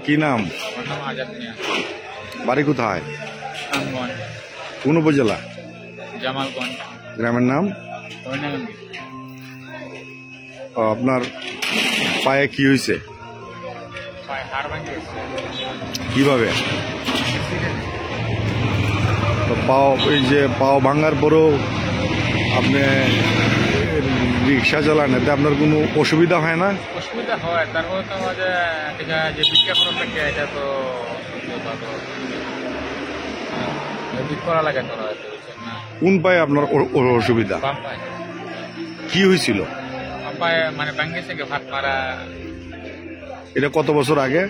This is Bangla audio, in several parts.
কি নাম? বাড়ি কোথায়? কোন উপজেলা? জামালগঞ্জ। গ্রামের নাম? আপনার পায়ে কি হয়েছে? কিভাবে? পাও, এই যে পাও ভাঙার পরেও আপনি রিক্সা চালান, এতে আপনার কোনো অসুবিধা হয় না? অসুবিধা হয়, তারপরে তো আমাদের যে বিজ্ঞাপন থাকে এটা তো করা লাগে। কোন পায়ে আপনার অসুবিধা? কি হয়েছিল? পায়ে মানে ভাঙিয়েছে ভাত মারা। এটা কত বছর আগে?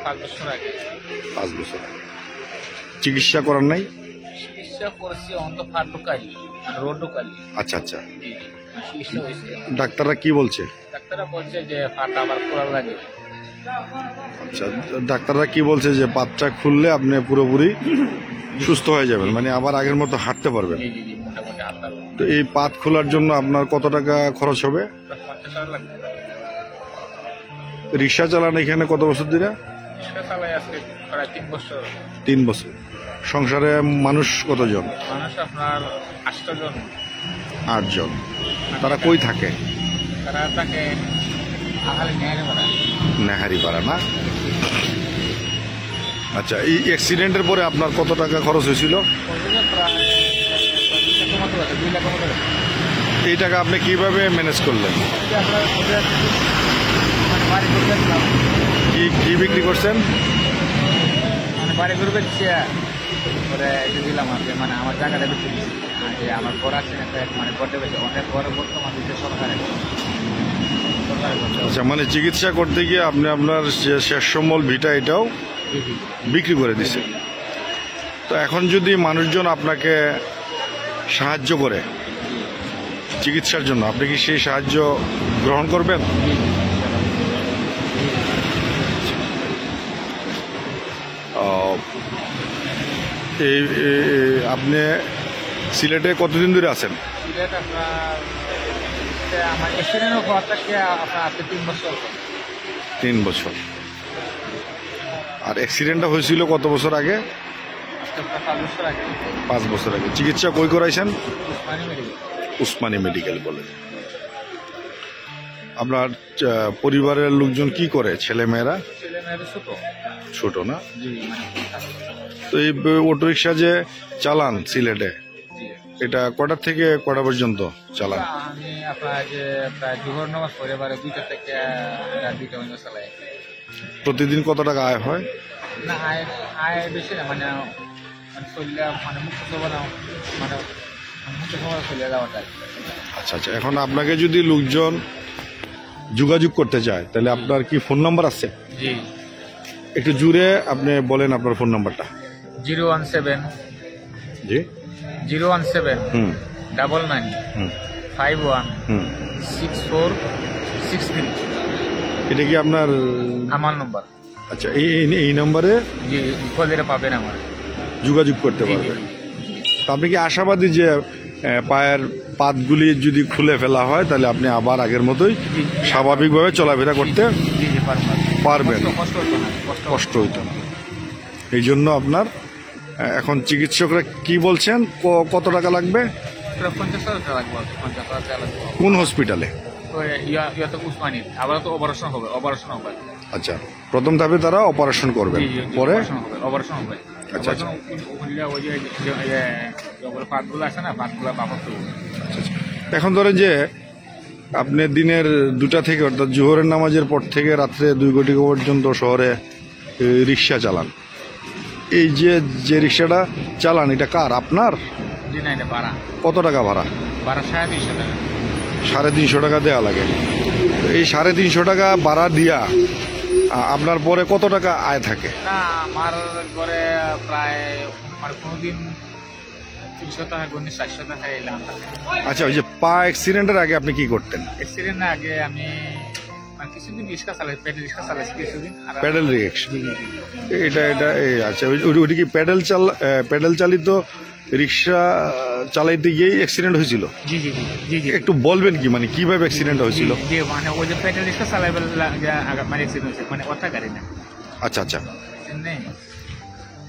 5 বছর আগে। 5 বছর। চিকিৎসা করার নাই? চিকিৎসা করেছি, অন্ত ফাট ঢুকাই, রোড ঢুকাই। আচ্ছা আচ্ছা। চিকিৎসা হয়েছে। ডাক্তাররা কি বলছে? ডাক্তাররা বলছে যে ফাট আবার খোলা লাগে। আচ্ছা, ডাক্তাররা কি বলছে যে পাতটা খুললে আপনি পুরোপুরি সুস্থ হয়ে যাবেন, মানে আবার আগের মতো হাঁটতে পারবেন? তো এই পাত খোলার জন্য আপনার কত টাকা খরচ হবে? রিক্সা চালান এখানে কত বছর ধরে? 3 বছর। সংসারে মানুষ কতজন? মানুষ আপনার 8 জন। 8 জন। তারা কই থাকে? তারা থাকে নেহারিপাড়া না? আচ্ছা, এই অ্যাক্সিডেন্টের পরে আপনার কত টাকা খরচ হয়েছিল? এই টাকা আপনি কিভাবে ম্যানেজ করলেন? কি বিক্রি করছেন? বাড়ি ঘুরবে দিলাম মানে আমার জায়গাটা বিক্রি দিচ্ছি। আমার ঘর আছে মানে করতে পেরেছে অনেক ঘরে বর্তমান দিচ্ছে সরকারের। আচ্ছা, মানে চিকিৎসা করতে গিয়ে আপনি আপনার শেষ সম্বল ভিটা এটাও বিক্রি করে দিচ্ছেন। তো এখন যদি মানুষজন আপনাকে সাহায্য করে চিকিৎসার জন্য, আপনি কি সেই সাহায্য গ্রহণ করবেন? এই আপনি সিলেটে কতদিন ধরে আছেন? সিলেট আমার অ্যাক্সিডেন্ট হওয়ার থেকে আপনার আছে 3 বছর। 3 বছর। আর অ্যাক্সিডেন্টটা হয়েছিল কত বছর আগে? 5 বছর আগে। 5 বছর আগে। চিকিৎসা কই করাইছেন? Usmani medical college. আপনার পরিবারের লোকজন কি করে? ছেলে মেয়েরা? ছোট না? তো এই অটো রিক্সা যে চালান সিলেটে, এটা কটা থেকে কটা পর্যন্ত চালান? আমি আপনার যে প্রায় জোহর নামাজ পড়ে 2টা থেকে 2টা পর্যন্ত চালাই। প্রতিদিন কত টাকা আয় হয়? না, আয় বেশি না, মানে আচ্ছা আচ্ছা। এখন আপনাকে যদি লোকজন যোগাযোগ করতে চায় তাহলে আপনার কি ফোন নাম্বার আছে? জি। একটু জুড়ে আপনি বলেন আপনার ফোন নাম্বারটা। 017 জি 017 99 51 6463। এটা কি আপনার? আমার নাম্বার। আচ্ছা, এই নাম্বারে পাবেন আমার, যোগাযোগ করতে পারবেন। তো আপনি কি আশাবাদী যে পায়ের পাতগুলি যদি খুলে ফেলা হয় তাহলে আপনি আবার আগের মতোই স্বাভাবিকভাবে চলাফেরা করতে পারবেন? কষ্ট হইতো না। এই জন্য আপনার এখন চিকিৎসকরা কি বলছেন, কত টাকা লাগবে? 50,000 টাকা লাগবে। কোন হসপিটালে? আবার তো অপারেশন হবে। আচ্ছা, প্রথম ধাপে তারা অপারেশন করবে, পরে অপারেশন হবে। আচ্ছা আচ্ছা। এখন ধরেন যে আপনি দিনের 2টা থেকে, অর্থাৎ জোহরের নামাজের পর থেকে রাত্রে 2 ঘটিকা পর্যন্ত শহরে রিক্সা চালান। এই যে রিক্সাটা চালান, এটা কার? আপনার? কত টাকা ভাড়া? 350 টাকা। 350 টাকা দেওয়া লাগে। এই 350 টাকা ভাড়া দিয়া আপনার পরে কত টাকা আয় থাকে? না, আমার ঘরে প্রায় কোনোদিন 300 টাকা গণি 400 টাকা এলাম। আচ্ছা, ওই যে পা অ্যাক্সিডেন্টের আগে আপনি কি করতেন? অ্যাক্সিডেন্ট আগে আমি মানে কিছুদিন রিক্সা চালাই, পেডেল রিক্সা চালাইছি কিছুদিন। প্যাডেল রিক্সা, এটা আচ্ছা, ওইটা কি প্যাডেল চালিত রিক্সা চালাইতে গিয়েই অ্যাক্সিডেন্ট হয়েছিল? জি জি জি জি জি। একটু বলবেন কি মানে কিভাবে অ্যাক্সিডেন্ট হয়েছিল? জি, মানে ওই যে পেডেল রিক্সা চালাইবার মানে অ্যাক্সিডেন্ট হয়েছে, মানে ওটা গাড়ি না। আচ্ছা আচ্ছা, নেই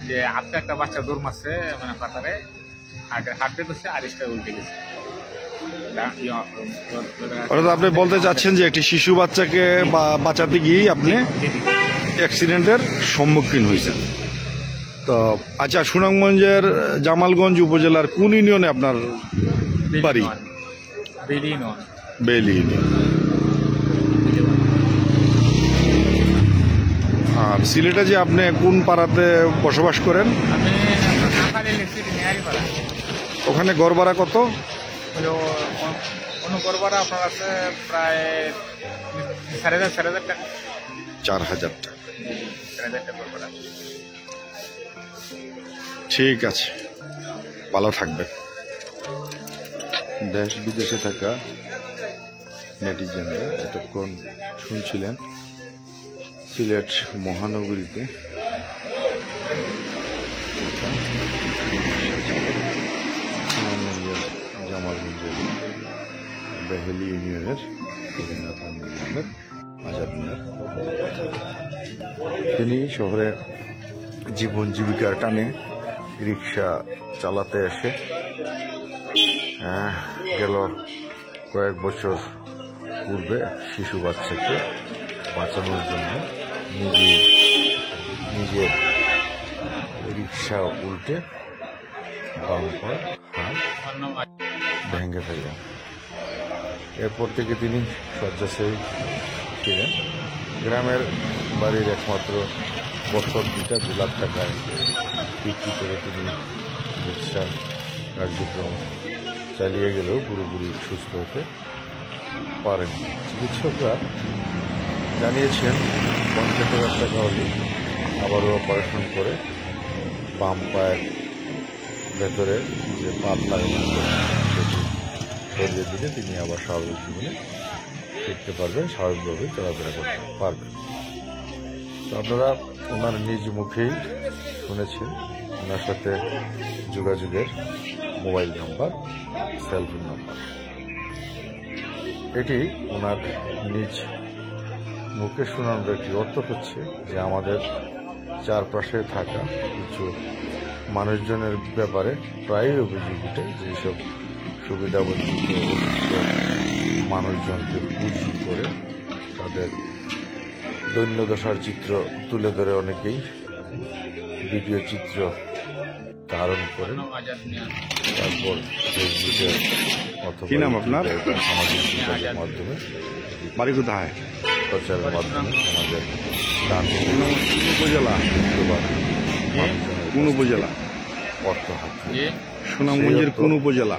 যে আপনি একটা বাচ্চা দৌড় মারছে মানে পাতারে, হাত দিয়ে করছে আর একটা উল্টে গেছে। অর্থাৎ আপনি বলতে চাচ্ছেন যে একটি শিশু বাচ্চাকে বাঁচাতে গিয়ে আপনি অ্যাক্সিডেন্টের সম্মুখীন হয়েছেন। তো আচ্ছা, সুনামগঞ্জের জামালগঞ্জ উপজেলার কোন ইউনিয়নে আপনার বাড়ি? বেলি ইউনিয়ন। আর সিলেটে যে আপনি কোন পাড়াতে বসবাস করেন? ওখানে গড় ভাড়া কত? গড় ভাড়া আপনার আছে প্রায় 4,500 টাকা। 4,000 টাকা। 4,000 টাকা গড় ভাড়া। ঠিক আছে, ভালো থাকবেন। দেশ বিদেশে থাকা নেটিজেনরা এতক্ষণ শুনছিলেন সিলেট মহানগরীতে জামালগঞ্জের বেহেলি ইউনিয়নের আজাদ মিয়ার। তিনি শহরে জীবন জীবিকার টানে রিক্সা চালাতে এসে গেল কয়েক বছর পূর্বে শিশু বাচ্চাকে বাঁচানোর জন্য নিজের রিক্সা উল্টে বাম্পার হাত ভেঙে ফেলেন। এরপর থেকে তিনি শয্যাশায়ী ছিলেন। গ্রামের বাড়ির একমাত্র বসতভিটা 2 লাখ টাকায় বিক্রি করে তিনি রিক্সা কার্যক্রম চালিয়ে গেলেও পুরোপুরি সুস্থ হতে পারেন। চিকিৎসকরা জানিয়েছেন 50,000 টাকা হলে আবারও অপারেশন করে বাম পায়ের ভেতরে যে পাত লাগানো সেটি সরিয়ে দিলে তিনি আবার স্বাভাবিক জীবনে ফিরতে পারবেন, স্বাভাবিকভাবে চলাফেরা করতে পারবেন। তো আপনারা ওনার নিজ মুখেই শুনেছেন। ওনার সাথে যোগাযোগের মোবাইল নাম্বার, সেলফোন নাম্বার, এটি ওনার নিজ মুখে শোনানোর একটি অর্থ হচ্ছে যে আমাদের চারপাশে থাকা কিছু মানুষজনের ব্যাপারে প্রায়ই অভিযোগ উঠে যেসব সুবিধাবঞ্চিত মানুষজনকে পুঁজি করে তাদের দৈন্যদশার চিত্র তুলে ধরে অনেকেই ভিডিও চিত্র ধারণ করেন, তারপর ফেসবুকে অথবা সামাজিক যোগাযোগের মাধ্যমে বাড়ি কোথায় প্রচারের মাধ্যমে আমাদের দান উপজেলা কোন উপজেলা? অর্থ হাতে সুনামগঞ্জের কোন উপজেলা?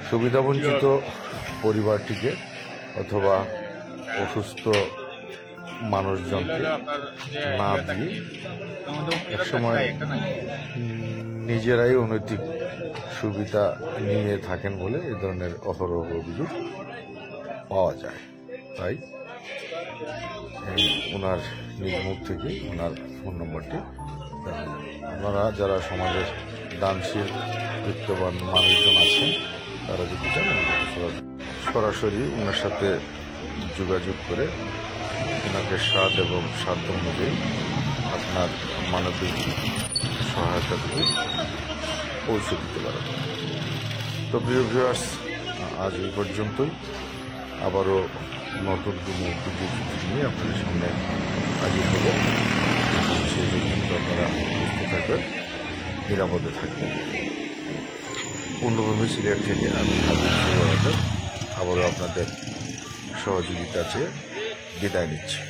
সুবিধাবঞ্চিত পরিবারটিকে অথবা অসুস্থ মানুষজনকে না দিয়ে একসময় নিজেরাই অনৈতিক সুবিধা নিয়ে থাকেন বলে এ ধরনের অহরহ অভিযোগ পাওয়া যায়। তাই ওনার নিজ মুখ থেকে ওনার ফোন নম্বরটি দেখা যায়। আপনারা যারা সমাজের দানশীল বিত্তবান মানুষজন আছেন তারা যদি চান সরাসরি ওনার সাথে যোগাযোগ করে ওনাকে স্বাদ এবং সাধ্য অনুযায়ী আপনার মানবিক সহায়তাটুকু পৌঁছে দিতে পারেন। তো প্রিয় ভিউয়ার্স, আজ এই পর্যন্তই। আবারও নতুন কোনো ভিডিও নিয়ে আপনাদের সামনে হাজির হব। সেই পর্যন্ত আপনারা সুস্থ থাকবেন, নিরাপদে থাকবেন। পূর্ণভূমি সিলেট থেকে আমি আবারও আপনাদের সহযোগিতা চেয়ে বিদায় নিচ্ছি।